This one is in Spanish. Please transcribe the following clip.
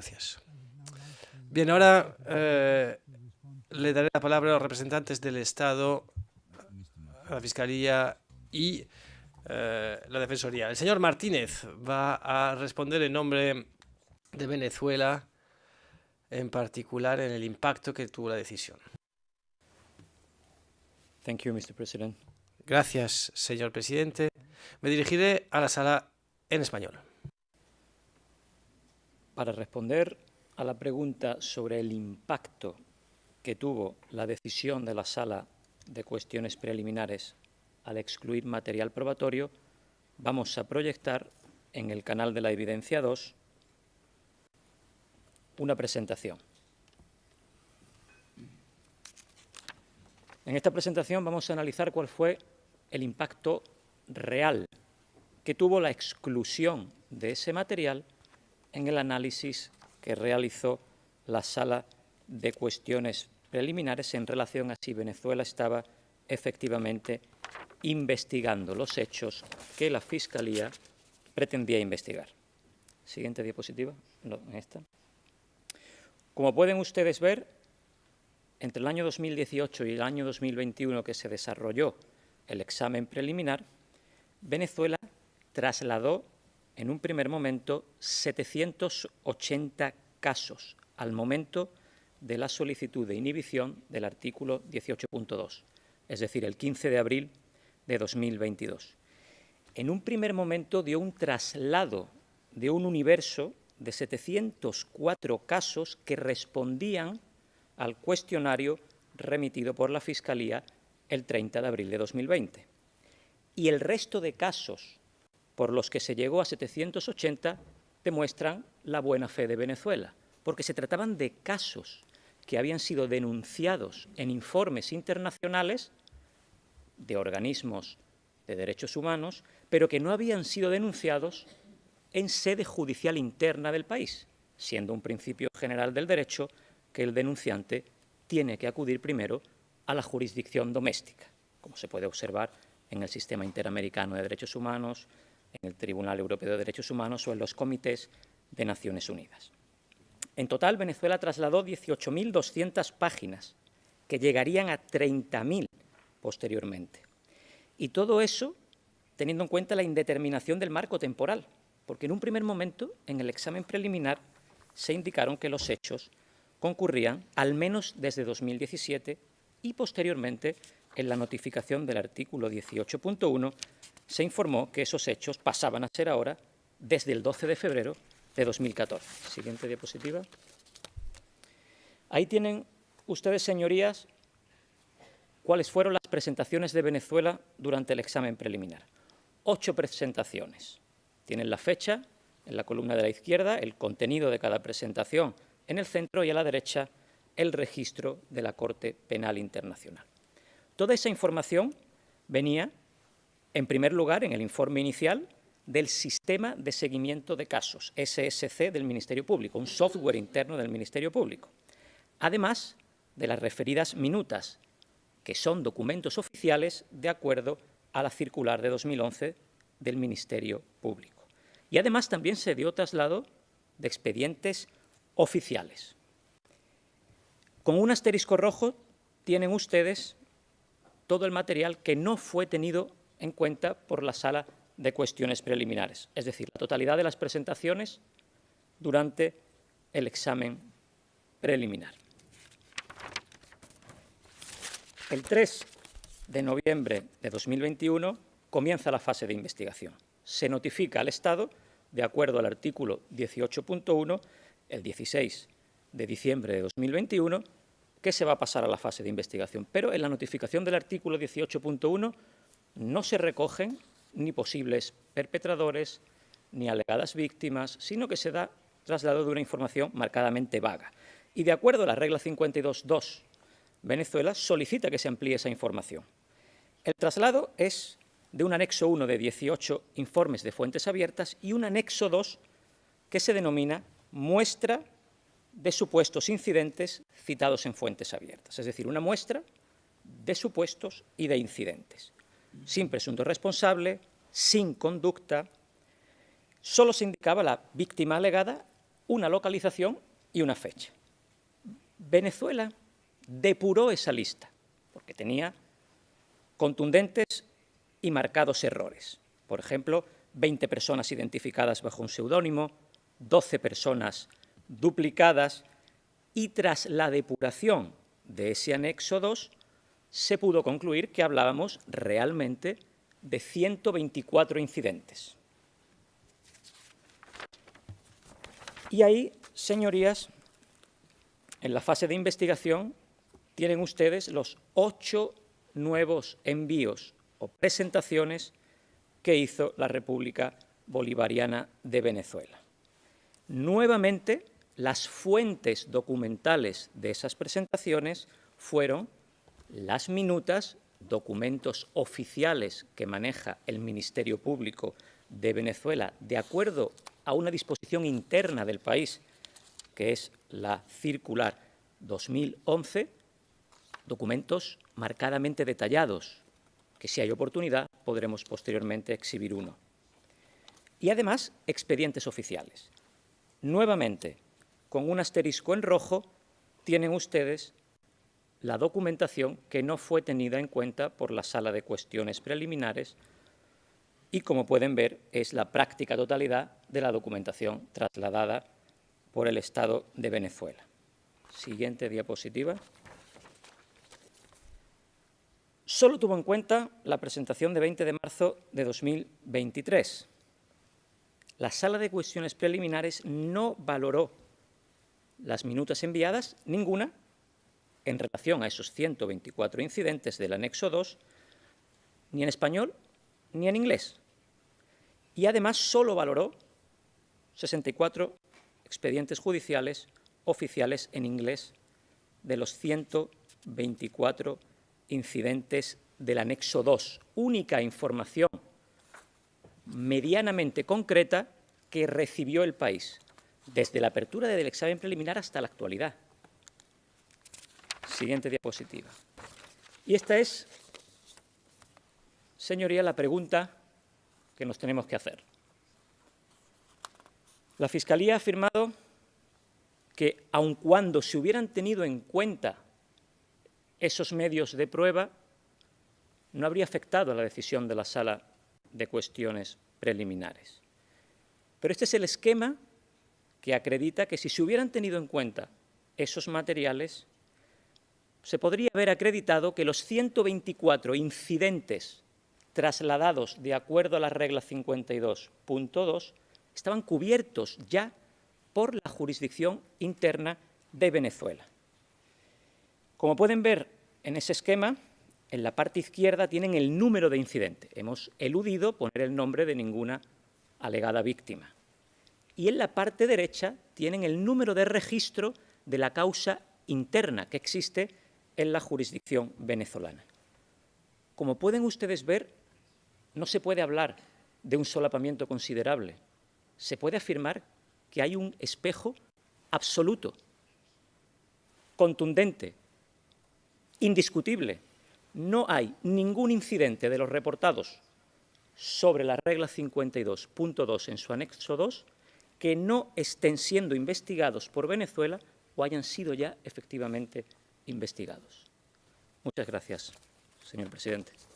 Gracias. Bien, ahora le daré la palabra a los representantes del Estado, a la Fiscalía y la Defensoría. El señor Martínez va a responder en nombre de Venezuela, en particular en el impacto que tuvo la decisión. Thank you, Mr. President. Gracias, señor presidente. Me dirigiré a la sala en español. Para responder a la pregunta sobre el impacto que tuvo la decisión de la Sala de Cuestiones Preliminares al excluir material probatorio, vamos a proyectar en el canal de la Evidencia 2 una presentación. En esta presentación vamos a analizar cuál fue el impacto real que tuvo la exclusión de ese material en el análisis que realizó la Sala de Cuestiones Preliminares en relación a si Venezuela estaba efectivamente investigando los hechos que la Fiscalía pretendía investigar. Siguiente diapositiva. No, esta. Como pueden ustedes ver, entre el año 2018 y el año 2021 que se desarrolló el examen preliminar, Venezuela trasladó en un primer momento 780 casos al momento de la solicitud de inhibición del artículo 18.2, es decir, el 15 de abril de 2022. En un primer momento dio un traslado de un universo de 704 casos que respondían al cuestionario remitido por la Fiscalía el 30 de abril de 2020. Y el resto de casos por los que se llegó a 780 demuestran la buena fe de Venezuela, porque se trataban de casos que habían sido denunciados en informes internacionales de organismos de derechos humanos, pero que no habían sido denunciados en sede judicial interna del país, siendo un principio general del derecho que el denunciante tiene que acudir primero a la jurisdicción doméstica, como se puede observar en el Sistema Interamericano de Derechos Humanos, en el Tribunal Europeo de Derechos Humanos o en los comités de Naciones Unidas. En total, Venezuela trasladó 18.200 páginas, que llegarían a 30.000 posteriormente. Y todo eso teniendo en cuenta la indeterminación del marco temporal, porque en un primer momento, en el examen preliminar, se indicaron que los hechos concurrían al menos desde 2017 y posteriormente, en la notificación del artículo 18.1, se informó que esos hechos pasaban a ser ahora desde el 12 de febrero de 2014. Siguiente diapositiva. Ahí tienen ustedes, señorías, cuáles fueron las presentaciones de Venezuela durante el examen preliminar. 8 presentaciones. Tienen la fecha en la columna de la izquierda, el contenido de cada presentación en el centro y a la derecha el registro de la Corte Penal Internacional. Toda esa información venía, en primer lugar, en el informe inicial del Sistema de Seguimiento de Casos, SSC del Ministerio Público, un software interno del Ministerio Público. Además de las referidas minutas, que son documentos oficiales de acuerdo a la circular de 2011 del Ministerio Público. Y además también se dio traslado de expedientes oficiales. Con un asterisco rojo tienen ustedes todo el material que no fue tenido en cuenta por la Sala de Cuestiones Preliminares, es decir, la totalidad de las presentaciones durante el examen preliminar. El 3 de noviembre de 2021 comienza la fase de investigación. Se notifica al Estado, de acuerdo al artículo 18.1, el 16 de diciembre de 2021, que se va a pasar a la fase de investigación. Pero en la notificación del artículo 18.1 no se recogen ni posibles perpetradores ni alegadas víctimas, sino que se da traslado de una información marcadamente vaga. Y de acuerdo a la regla 52.2, Venezuela solicita que se amplíe esa información. El traslado es de un anexo 1 de 18 informes de fuentes abiertas y un anexo 2 que se denomina muestra de supuestos incidentes citados en fuentes abiertas, es decir, una muestra de supuestos y de incidentes, sin presunto responsable, sin conducta. Solo se indicaba la víctima alegada, una localización y una fecha. Venezuela depuró esa lista, porque tenía contundentes y marcados errores. Por ejemplo, 20 personas identificadas bajo un seudónimo, 12 personas duplicadas, y tras la depuración de ese anexo 2, se pudo concluir que hablábamos realmente de 124 incidentes. Y ahí, señorías, en la fase de investigación, tienen ustedes los 8 nuevos envíos o presentaciones que hizo la República Bolivariana de Venezuela. Nuevamente, las fuentes documentales de esas presentaciones fueron las minutas, documentos oficiales que maneja el Ministerio Público de Venezuela de acuerdo a una disposición interna del país, que es la circular 2011, documentos marcadamente detallados, que si hay oportunidad podremos posteriormente exhibir uno. Y además, expedientes oficiales. Nuevamente, con un asterisco en rojo, tienen ustedes la documentación que no fue tenida en cuenta por la Sala de Cuestiones Preliminares y, como pueden ver, es la práctica totalidad de la documentación trasladada por el Estado de Venezuela. Siguiente diapositiva. Solo tuvo en cuenta la presentación de 20 de marzo de 2023. La Sala de Cuestiones Preliminares no valoró las minutas enviadas, ninguna, en relación a esos 124 incidentes del anexo 2, ni en español ni en inglés. Y además solo valoró 64 expedientes judiciales oficiales en inglés de los 124 incidentes del anexo 2, única información medianamente concreta que recibió el país, desde la apertura del examen preliminar hasta la actualidad. Siguiente diapositiva. Y esta es, señoría, la pregunta que nos tenemos que hacer. La Fiscalía ha afirmado que, aun cuando se hubieran tenido en cuenta esos medios de prueba, no habría afectado a la decisión de la Sala de Cuestiones Preliminares. Pero este es el esquema que acredita que si se hubieran tenido en cuenta esos materiales, se podría haber acreditado que los 124 incidentes trasladados de acuerdo a la regla 52.2 estaban cubiertos ya por la jurisdicción interna de Venezuela. Como pueden ver en ese esquema, en la parte izquierda tienen el número de incidente. Hemos eludido poner el nombre de ninguna alegada víctima. Y en la parte derecha tienen el número de registro de la causa interna que existe en la jurisdicción venezolana. Como pueden ustedes ver, no se puede hablar de un solapamiento considerable. Se puede afirmar que hay un espejo absoluto, contundente, indiscutible. No hay ningún incidente de los reportados sobre la regla 52.2 en su anexo 2 que no estén siendo investigados por Venezuela o hayan sido ya efectivamente investigados. Muchas gracias, señor presidente.